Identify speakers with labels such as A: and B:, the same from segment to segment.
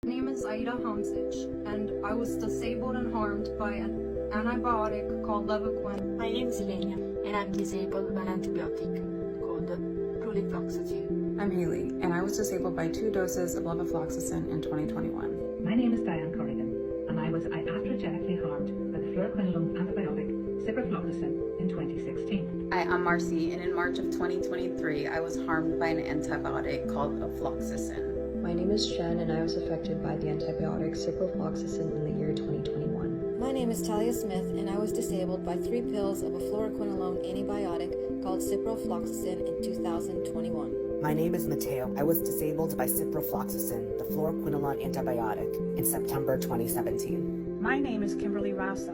A: My name is Aida Hamsic, and I was disabled and harmed by an antibiotic called Levaquin.
B: My name is Elenia, and I'm disabled by an antibiotic called fluoroquinolones.
C: I'm Haley, and I was disabled by 2 doses of levofloxacin in 2021.
D: My name is Diane Corrigan, and I was iatrogenically harmed by the fluoroquinolone antibiotic ciprofloxacin in 2016.
C: Hi, I'm Marcy, and in March of 2023, I was harmed by an antibiotic called Avloxacin.
E: My name is Jen, and I was affected by the antibiotic ciprofloxacin in the year 2021.
F: My name is Talia Smith, and I was disabled by 3 pills of a fluoroquinolone antibiotic called ciprofloxacin in 2021.
G: My name is Mateo. I was disabled by ciprofloxacin, the fluoroquinolone antibiotic, in September 2017.
H: My name is Kimberly Rosso,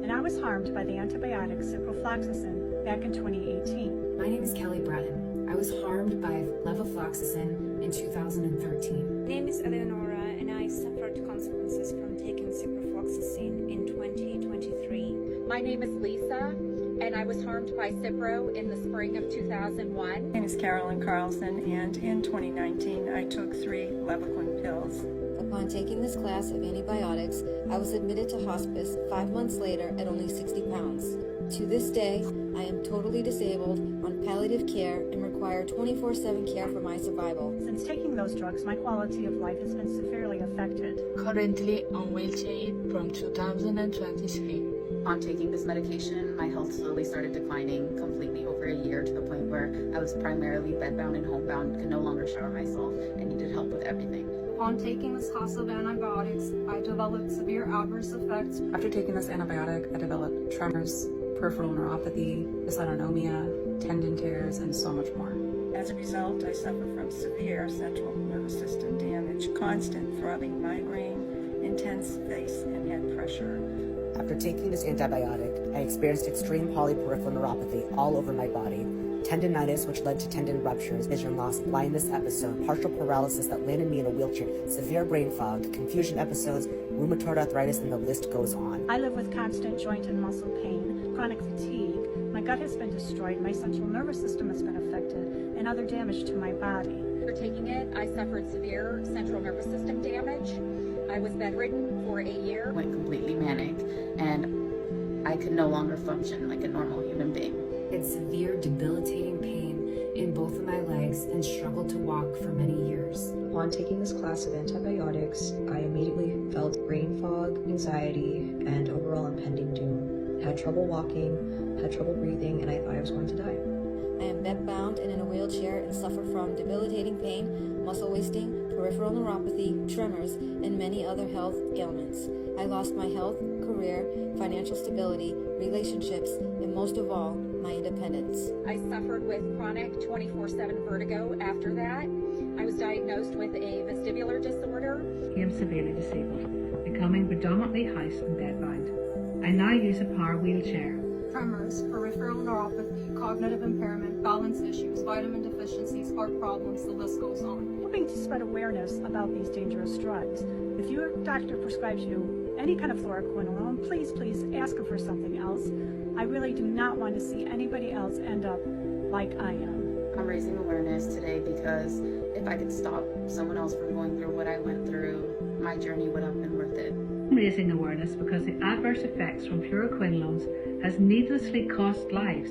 H: and I was harmed by the antibiotic ciprofloxacin back in 2018.
I: My name is Kelly Breton. I was harmed by levofloxacin in 2013.
J: My name is Eleonora, and I suffered consequences from taking ciprofloxacin in 2023.
K: My name is Lisa, and I was harmed by Cipro in the spring of 2001.
L: My name is Carolyn Carlson, and in 2019 I took 3 Levaquin pills.
F: Upon taking this class of antibiotics, I was admitted to hospice 5 months later at only 60 pounds. To this day, I am totally disabled, on palliative care, and require 24/7 care for my survival.
H: Since taking those drugs, my quality of life has been severely affected.
B: Currently on wheelchair from 2023.
C: On taking this medication, my health slowly started declining completely over a year, to the point where I was primarily bedbound and homebound, could no longer shower myself, and needed help with everything.
A: Upon taking this class of antibiotics, I developed severe adverse effects.
C: After taking this antibiotic, I developed tremors, peripheral neuropathy, dysautonomia, tendon tears, and so much more.
L: As a result, I suffer from severe central nervous system damage, constant throbbing migraine, intense face and head pressure.
G: After taking this antibiotic, I experienced extreme polyperipheral neuropathy all over my body, tendinitis which led to tendon ruptures, vision loss, blindness episode, partial paralysis that landed me in a wheelchair, severe brain fog, confusion episodes, rheumatoid arthritis, and the list goes on.
H: I live with constant joint and muscle pain, chronic fatigue. My gut has been destroyed, my central nervous system has been affected, and other damage to my body.
K: After taking it, I suffered severe central nervous system damage. I was bedridden for a year.
C: Went completely manic, and I could no longer function like a normal human being.
I: I had severe debilitating pain in both of my legs and struggled to walk for many years.
E: Upon taking this class of antibiotics, I immediately felt brain fog, anxiety, and overall impending doom. I had trouble walking, had trouble breathing, and I thought I was going to die.
F: I am bedbound and in a wheelchair and suffer from debilitating pain, muscle wasting, peripheral neuropathy, tremors, and many other health ailments. I lost my health, career, financial stability, relationships, and most of all, my independence.
K: I suffered with chronic 24/7 vertigo after that. I was diagnosed with a vestibular disorder.
D: I am severely disabled, becoming predominantly house and bedbound. I now use a power wheelchair.
A: Tremors, peripheral neuropathy, cognitive impairment, balance issues, vitamin deficiencies, heart problems, the list goes on.
H: Hoping to spread awareness about these dangerous drugs. If your doctor prescribes you any kind of fluoroquinolone, please ask him for something else. I really do not want to see anybody else end up like I am.
C: I'm raising awareness today because if I could stop someone else from going through what I went through, my journey would have been worth it.
D: I'm raising awareness because the adverse effects from fluoroquinolones has needlessly cost lives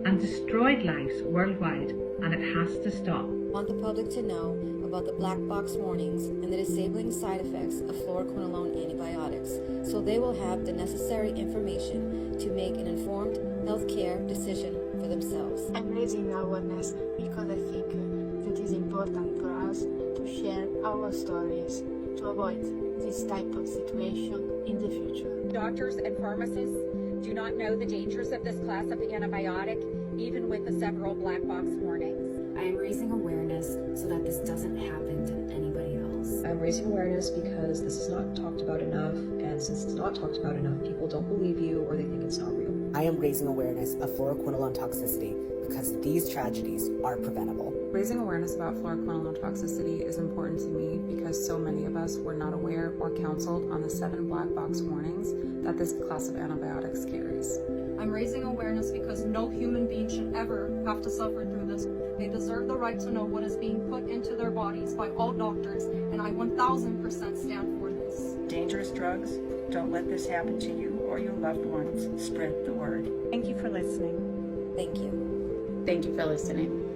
D: and destroyed lives worldwide, and it has to stop.
F: I want the public to know about the black box warnings and the disabling side effects of fluoroquinolone antibiotics, so they will have the necessary information to make an informed healthcare decision for themselves.
B: I'm raising awareness because I think that it is important for us to share our stories to avoid this type of situation in the future.
K: Doctors and pharmacists do not know the dangers of this class of antibiotic, even with the several black box warnings.
I: I am raising awareness so that this doesn't happen to anybody else.
E: I'm raising awareness because this is not talked about enough, and since it's not talked about enough, people don't believe you or they think it's not real.
G: I am raising awareness of fluoroquinolone toxicity because these tragedies are preventable.
C: Raising awareness about fluoroquinolone toxicity is important to me because so many of us were not aware or counseled on the 7 black box warnings that this class of antibiotics carries.
A: I'm raising awareness because no human being should ever have to suffer through this. They deserve the right to know what is being put into their bodies by all doctors, and I 1000% stand for this.
L: Dangerous drugs, don't let this happen to you or your loved ones. Spread the word.
H: Thank you for listening.
F: Thank you.
C: Thank you for listening.